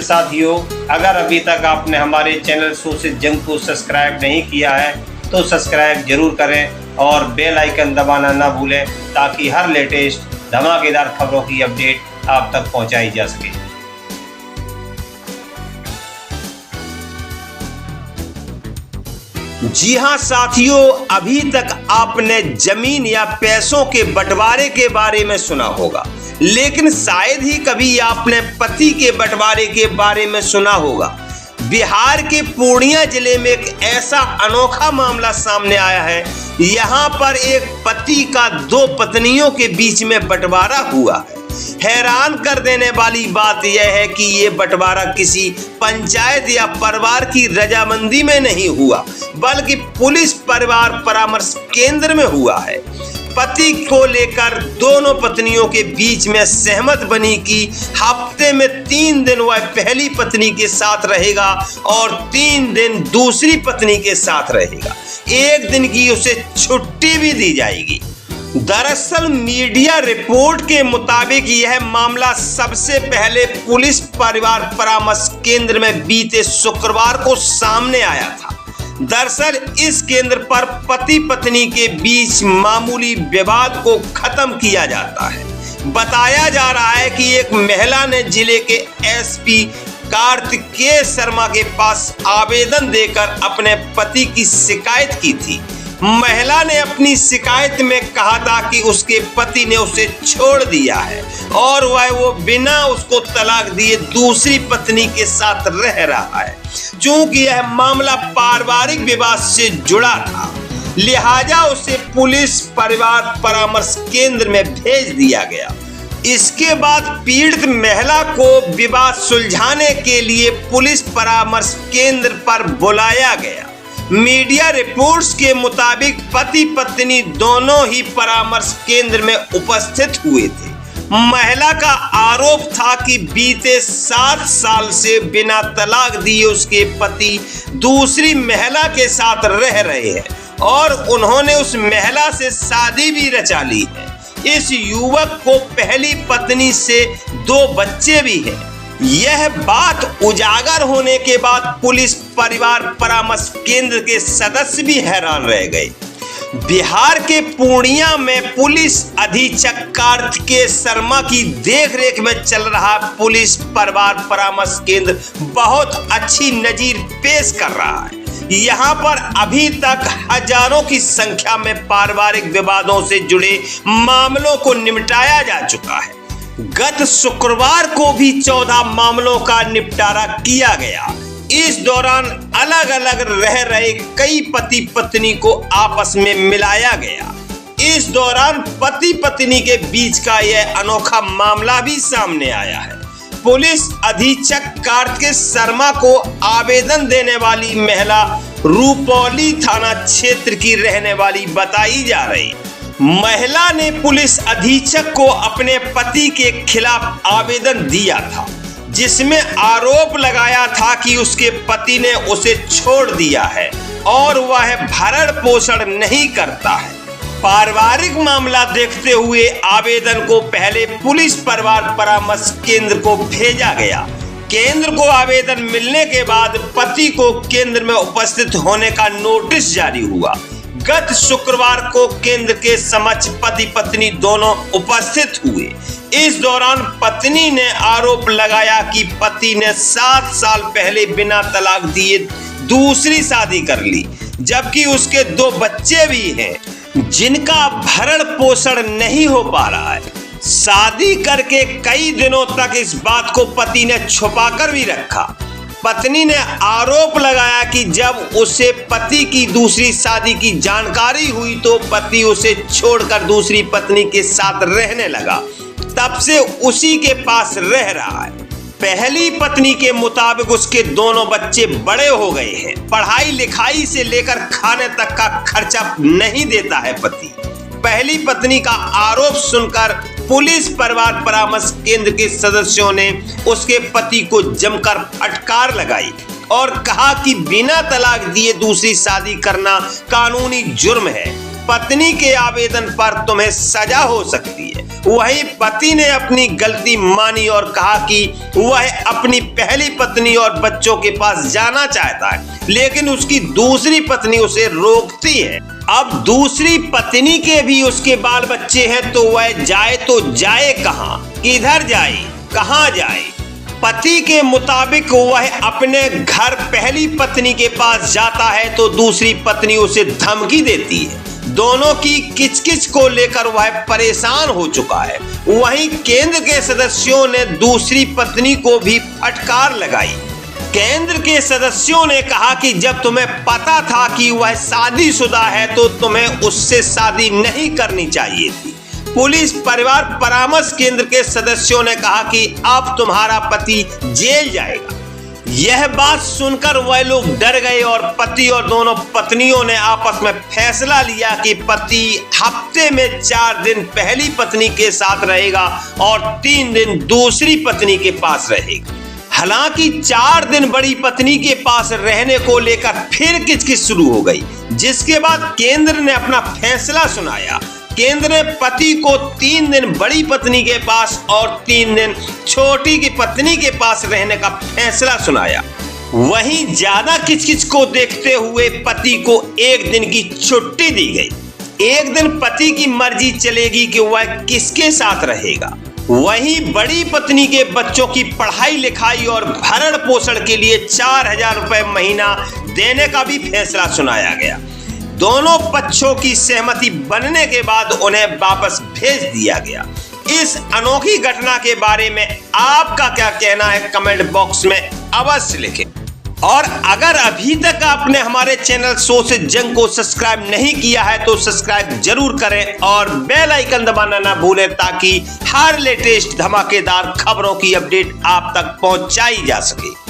साथियों, अगर अभी तक आपने हमारे चैनल सोशल जंग को सब्सक्राइब नहीं किया है तो सब्सक्राइब जरूर करें और बेल आइकन दबाना ना भूलें ताकि हर लेटेस्ट धमाकेदार खबरों की अपडेट आप तक पहुंचाई जा सके। जी हां साथियों, अभी तक आपने जमीन या पैसों के बंटवारे के बारे में सुना होगा, लेकिन शायद ही कभी आपने पति के बंटवारे के बारे में सुना होगा। बिहार के पूर्णिया जिले में एक ऐसा अनोखा मामला सामने आया है। यहां पर एक पति का दो पत्नियों के बीच में बंटवारा हुआ है। हैरान कर देने वाली बात यह है कि ये बंटवारा किसी पंचायत या परिवार की रजामंदी में नहीं हुआ, बल्कि पुलिस परिवार परामर्श केंद्र में हुआ है। पति को लेकर दोनों पत्नियों के बीच में सहमत बनी कि हफ्ते में 3 दिन वह पहली पत्नी के साथ रहेगा और 3 दिन दूसरी पत्नी के साथ रहेगा। 1 दिन की उसे छुट्टी भी दी जाएगी। दरअसल मीडिया रिपोर्ट के मुताबिक यह मामला सबसे पहले पुलिस परिवार परामर्श केंद्र में बीते शुक्रवार को सामने आया था। दरअसल इस केंद्र पर पति पत्नी के बीच मामूली विवाद को खत्म किया जाता है। बताया जा रहा है कि एक महिला ने जिले के एसपी कार्तिकेय शर्मा के पास आवेदन देकर अपने पति की शिकायत की थी। महिला ने अपनी शिकायत में कहा था कि उसके पति ने उसे छोड़ दिया है और वो बिना उसको तलाक दिए दूसरी पत्नी के साथ रह रहा है। चूंकि यह मामला पारिवारिक विवाद से जुड़ा था, लिहाजा उसे पुलिस परिवार परामर्श केंद्र में भेज दिया गया। इसके बाद पीड़ित महिला को विवाद सुलझाने के लिए पुलिस परामर्श केंद्र पर बुलाया गया। मीडिया रिपोर्ट्स के मुताबिक पति पत्नी दोनों ही परामर्श केंद्र में उपस्थित हुए थे। महिला का आरोप था कि बीते 7 साल से बिना तलाक दिए उसके पति दूसरी महिला के साथ रह रहे हैं और उन्होंने उस महिला से शादी भी रचा ली है। इस युवक को पहली पत्नी से 2 बच्चे भी हैं। यह बात उजागर होने के बाद पुलिस परिवार परामर्श केंद्र के सदस्य भी हैरान रह गए। बिहार के पूर्णिया में पुलिस अधीक्षक कार्तिकेय शर्मा की देखरेख में चल रहा पुलिस परिवार परामर्श केंद्र बहुत अच्छी नजीर पेश कर रहा है। यहाँ पर अभी तक हजारों की संख्या में पारिवारिक विवादों से जुड़े मामलों को निपटाया जा चुका है। गत शुक्रवार को भी 14 मामलों का निपटारा किया गया। इस दौरान अलग अलग रह रहे कई पति पत्नी को आपस में मिलाया गया। इस दौरान पति पत्नी के बीच का यह अनोखा मामला भी सामने आया है। पुलिस अधीक्षक कार्तिकेय शर्मा को आवेदन देने वाली महिला रुपौली थाना क्षेत्र की रहने वाली बताई जा रही। महिला ने पुलिस अधीक्षक को अपने पति के खिलाफ आवेदन दिया था, जिसमें आरोप लगाया था कि उसके पति ने उसे छोड़ दिया है और वह भरण पोषण नहीं करता है। पारिवारिक मामला देखते हुए आवेदन को पहले पुलिस परिवार परामर्श केंद्र को भेजा गया। केंद्र को आवेदन मिलने के बाद पति को केंद्र में उपस्थित होने का नोटिस जारी हुआ। गत शुक्रवार को केंद्र के समक्ष पति पत्नी दोनों उपस्थित हुए। इस दौरान पत्नी ने आरोप लगाया कि पति ने 7 साल पहले बिना तलाक दिए दूसरी शादी कर ली, जबकि उसके 2 बच्चे भी हैं जिनका भरण पोषण नहीं हो पा रहा है। शादी करके कई दिनों तक इस बात को पति ने छुपाकर भी रखा। पत्नी ने आरोप लगाया कि जब उसे पति की दूसरी शादी की जानकारी हुई तो पति उसे छोड़कर दूसरी पत्नी के साथ रहने लगा। तब से उसी के पास रह रहा है। पहली पत्नी के मुताबिक उसके दोनों बच्चे बड़े हो गए हैं। पढ़ाई लिखाई से लेकर खाने तक का खर्चा नहीं देता है पति। पहली पत्नी का आरोप सुनकर पुलिस परिवार परामर्श केंद्र के सदस्यों ने उसके पति को जमकर फटकार लगाई और कहा कि बिना तलाक दिए दूसरी शादी करना कानूनी जुर्म है। पत्नी के आवेदन पर तुम्हें सजा हो सकती है वहीं पति ने अपनी गलती मानी और कहा कि वह अपनी पहली पत्नी और बच्चों के पास जाना चाहता है, लेकिन उसकी दूसरी पत्नी उसे रोकती है। अब दूसरी पत्नी के भी उसके बाल बच्चे हैं, तो वह जाए कहां, किधर जाए, कहां जाए। पति के मुताबिक वह अपने घर पहली पत्नी के पास जाता है तो दूसरी पत्नी उसे धमकी देती है। दोनों की किचकिच को लेकर वह परेशान हो चुका है। वहीं केंद्र के सदस्यों ने दूसरी पत्नी को भी फटकार लगाई। केंद्र के सदस्यों ने कहा कि जब तुम्हें पता था कि वह शादीशुदा है तो तुम्हें उससे शादी नहीं करनी चाहिए थी। पुलिस परिवार परामर्श केंद्र के सदस्यों ने कहा कि अब तुम्हारा पति जेल जाएगा। यह बात सुनकर वह लोग डर गए और पति और दोनों पत्नियों ने आपस में फैसला लिया कि पति हफ्ते में 4 दिन पहली पत्नी के साथ रहेगा और 3 दिन दूसरी पत्नी के पास रहेगा। हालांकि 4 दिन बड़ी पत्नी के पास रहने को लेकर फिर किचकिच शुरू हो गई, जिसके बाद केंद्र ने अपना फैसला सुनाया। केंद्र ने पति को 3 दिन बड़ी पत्नी के पास और 3 दिन छोटी की पत्नी के पास रहने का फैसला सुनाया। वहीं ज्यादा किचकिच को देखते हुए पति को 1 दिन की छुट्टी दी गई। 1 दिन पति की मर्जी चलेगी कि वह किसके साथ रहेगा। वहीं बड़ी पत्नी के बच्चों की पढ़ाई लिखाई और भरण पोषण के लिए 4000 रुपए महीना देने का भी फैसला सुनाया गया। दोनों पक्षों की सहमति बनने के बाद उन्हें वापस भेज दिया गया। इस अनोखी घटना के बारे में आपका क्या कहना है, कमेंट बॉक्स में अवश्य लिखें। और अगर अभी तक आपने हमारे चैनल सो से जंग को सब्सक्राइब नहीं किया है तो सब्सक्राइब जरूर करें और बेल आइकन दबाना ना भूलें, ताकि हर लेटेस्ट धमाकेदार खबरों की अपडेट आप तक पहुंचाई जा सके।